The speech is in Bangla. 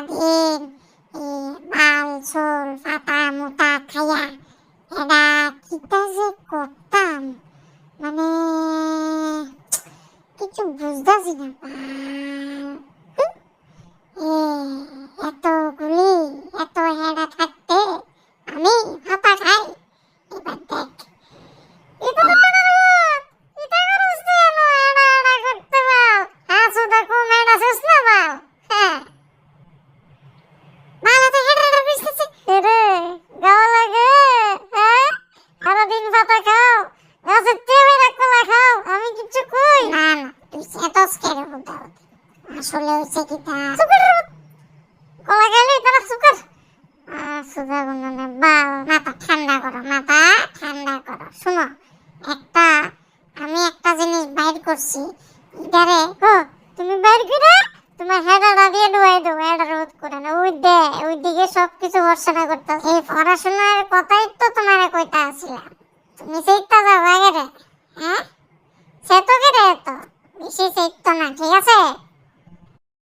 সারাদিন বাল ছোল ফাটা মোটা খাইয়া এরা কিটা যে করতাম, মানে কিছু বুঝতেছি না। এতগুলি এত হেডা থাকতে আমি ফাটা খাই। এবার দেখ আসলে হচ্ছে কি তা কলা গেলে তারা সুকার সুদা গুণনে বাল মাথা ঠান্ডা করো, মাথা ঠান্ডা করো। শুনো, আমি একটা জিনিস বাইর করছি, এটারে তুমি বাইর করে তোমার হেডাটা দিয়ে ডুবাই দাও, হেডা রোধ করে না। ওই দিকে সবকিছু ভরসা করতে, এই পড়াশোনার কথাই তো তোমার কইতা আসছিলাম। তুমি সেইটা যাও আগে রে, হ্যাঁ সে তো কে রে, তো বেশি সেইতো না, ঠিক আছে।